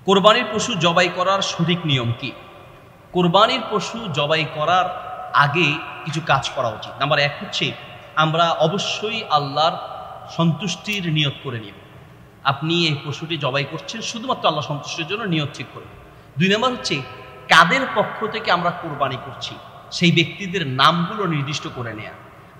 কোরবানির পশু জবাই করার সঠিক নিয়ম কি? কোরবানির পশু জবাই করার আগে কিছু কাজ করা উচিত। নাম্বার 1 হচ্ছে আমরা অবশ্যই আল্লাহর সন্তুষ্টির নিয়ত করে নিব। আপনি এই পশুটি জবাই করছেন শুধুমাত্র আল্লাহ সন্তুষ্টির জন্য, নিয়ত ঠিক করবেন। 2 নম্বর হচ্ছে কাদের পক্ষ থেকে আমরা কোরবানি করছি সেই ব্যক্তিদের নামগুলো নির্দিষ্ট করে নেয়া।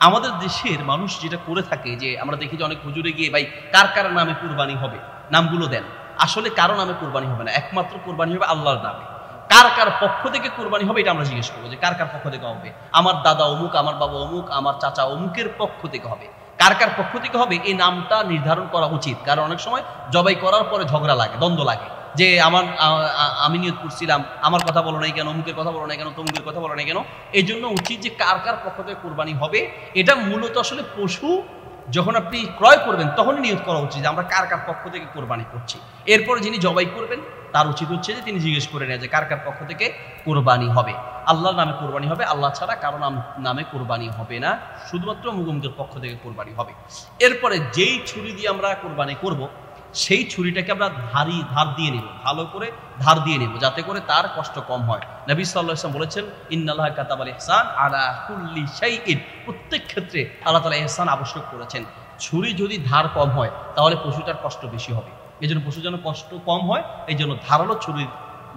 আমাদের দেশের মানুষ যেটা করে থাকে যে আমরা দেখি যে অনেক হুজুরে গিয়ে ভাই কার কার নামে কোরবানি হবে নামগুলো দেন। আসলে কারো নামে কোরবানি হবে না, একমাত্র কোরবানি হবে আল্লাহর নামে। কার কার পক্ষ থেকে কোরবানি হবে এটা আমরা জিজ্ঞেস করবো যে কার কার পক্ষ থেকে হবে। আমার দাদা অমুক, আমার বাবা অমুক, আমার চাচা অমুকের পক্ষ থেকে হবে। কার কার পক্ষ থেকে হবে এই নামটা নির্ধারণ করা উচিত, কারণ অনেক সময় জবাই করার পরে ঝগড়া লাগে, দ্বন্দ্ব লাগে যে আমি নিয়ত করছিলাম, আমার কথা বলো নাই কেন, অমুকের কথা বলো নাই কেন, তমুকের কথা বলো নাই কেন। এই জন্য উচিত যে কার কার পক্ষ থেকে কোরবানি হবে এটা মূলত আসলে পশু যখন আপনি ক্রয় করবেন তখনই নিয়ত করা উচিত যে আমরা কার কার পক্ষ থেকে কোরবানি করছি। এরপরে যিনি জবাই করবেন তার উচিত হচ্ছে যে তিনি জিজ্ঞেস করে নেয় যে কার কার পক্ষ থেকে কোরবানি হবে। আল্লাহর নামে কোরবানি হবে, আল্লাহ ছাড়া কারো নামে কোরবানি হবে না, শুধুমাত্র মুগমদের পক্ষ থেকে কোরবানি হবে। এরপরে যেই ছুরি দিয়ে আমরা কোরবানি করব সেই ছুরিটাকে আমরা ধার দিয়ে নেব, ভালো করে ধার দিয়ে নেব যাতে করে তার কষ্ট কম হয়। নবী সাল্লাল্লাহু আলাইহি ওয়াসাল্লাম বলেছেন ইন্নাল্লাহা কাতাবাল ইহসান আলা কুল্লি শাইইন, প্রত্যেক ক্ষেত্রে আল্লাহ তাআলা ইহসান আবশ্যক করেছেন। ছুরি যদি ধার কম হয় তাহলে পশুটার কষ্ট বেশি হবে। এই জন্য পশুর যেন কষ্ট কম হয় এই জন্য ধারালো ছুরি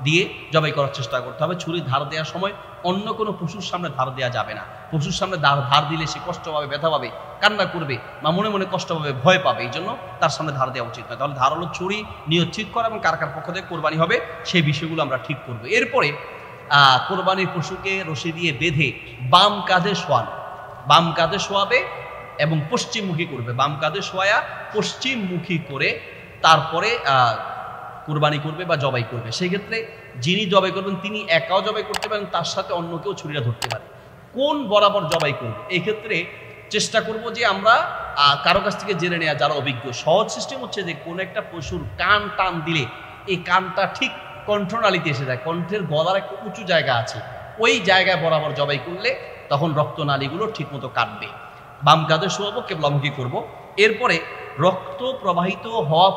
দিয়ে জবাই করার চেষ্টা করতে হবে। ছুরি ধার দেওয়ার সময় অন্য কোনো পশুর সামনে ধার দেওয়া যাবে না। পশুর সামনে ধার দিলে সে কষ্ট পাবে, ব্যথা পাবে, কান্না করবে বা মনে মনে কষ্ট পাবে, ভয় পাবে। এই জন্য তার সামনে ধার দেওয়া উচিত নয়। তাহলে ধারালো ছুরি নিয়ত ঠিক করা এবং কার কার পক্ষ থেকে কোরবানি হবে সেই বিষয়গুলো আমরা ঠিক করবো। এরপরে কোরবানির পশুকে রশি দিয়ে বেঁধে বাম কাঁধে শোয়ানো, বাম কাঁধে শোয়াবে এবং পশ্চিমমুখী করবে। বাম কাঁধে শোয়া পশ্চিমমুখী করে তারপরে কোরবানি করবে বা জবাই করবে। সেই ক্ষেত্রে যিনি জবাই করবেন তিনি একাও জবাই করতে পারেন, তার সাথে অন্য কেউ ছুরিটা ধরতে পারে। কোন বরাবর জবাই করব এই ক্ষেত্রে চেষ্টা করব যে আমরা কারো কাছ থেকে জেনে নেওয়া যারা অভিজ্ঞ। সহজ সিস্টেম হচ্ছে যে কোন একটা পশুর কান টান দিলে এই কানটা ঠিক কণ্ঠনালীতে এসে যায়, কণ্ঠের গলার একটা উঁচু জায়গা আছে, ওই জায়গায় বরাবর জবাই করলে তখন রক্তনালীগুলো ঠিক মতো কাটবে। বাম কাঁধে শোয়াবো, কেবলামুখী করব। এরপরে রক্ত প্রবাহিত হওয়া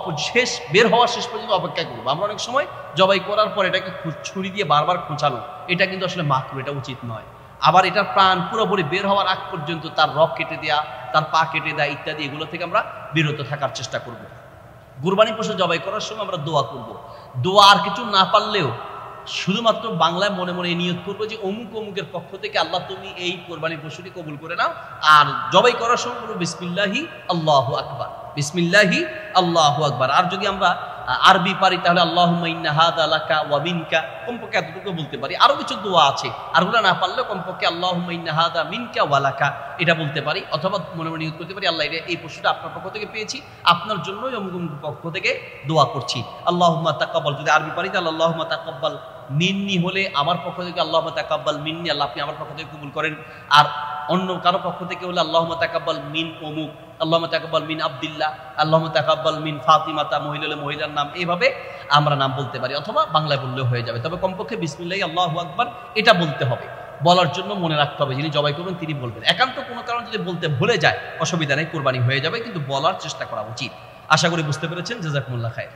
বের হওয়া শেষ পর্যন্ত অপেক্ষা করবো। আমরা অনেক সময় জবাই করার পর এটাকে ছুরি দিয়ে বারবার খোঁচানো, এটা কিন্তু আসলে মাকরুহ, এটা উচিত নয়। আবার এটা প্রাণ পুরোপুরি বের হওয়ার আগ পর্যন্ত তার রক কেটে দেওয়া, তার পা কেটে দেওয়া ইত্যাদি এগুলো থেকে আমরা বিরত থাকার চেষ্টা করব। কুরবানি পশু জবাই করার সময় আমরা দোয়া করব। দোয়া আর কিছু না পারলেও শুধুমাত্র বাংলায় মনে মনে নিয়ত করবো যে অমুক অমুকের পক্ষ থেকে আল্লাহ তুমি এই কোরবানি পশুটি কবুল করে নাও। আর জবাই করার সময় বলবো বিসমিল্লাহি আল্লাহু আকবার, বিসমিল্লাহি আল্লাহু আকবার। আর যদি আমরা আরবি পারি তাহলে আল্লাহুম্মা ইন্না হাযা লাকা ওয়া মিনকা, কমপক্ষে এতটুকু বলতে পারি। আরো কিছু দোয়া আছে, আরগুলো না পারলেও কমপক্ষে আল্লাহুম্মা ইন্না হাযা মিনকা ওয়া লাকা এটা বলতে পারি। অথবা মনে মনে নিয়ত করতে পারি আল্লাহ এই পশুটা আপনার পক্ষ থেকে পেয়েছি, আপনার জন্যই অমুক অমুক পক্ষ থেকে দোয়া করছি। আল্লাহুম্মা তাকাব্বাল, যদি আরবি পারি তাহলে আল্লাহুম্মা তাকাব্বাল মিন্নি হলে আমার পক্ষ থেকে আল্লাহুম্মা তাকাব্বাল মিন্নি, আল্লাহ আপনি আমার পক্ষ থেকে কবুল করেন। আর অন্য কারো পক্ষ থেকে হলে আল্লাহুম্মা তাকাব্বাল মিন অমুক, আল্লাহুম্মা তাকাব্বাল মিন আব্দুল্লাহ, আল্লাহুম্মা তাকাব্বাল মিন ফাতিমাতা, মহিলা হলে মহিলার নাম, এইভাবে আমরা নাম বলতে পারি। অথবা বাংলায় বললেও হয়ে যাবে, তবে কমপক্ষে বিসমিল্লাহি আল্লাহু আকবার এটা বলতে হবে। বলার জন্য মনে রাখতে হবে যিনি জবাই করবেন তিনি বলবেন। একান্ত কোনো কারণে যদি বলতে ভুলে যায় অসুবিধা নেই, কোরবানি হয়ে যাবে, কিন্তু বলার চেষ্টা করা উচিত। আশা করি বুঝতে পেরেছেন। জাযাকুমুল্লাহ খায়র।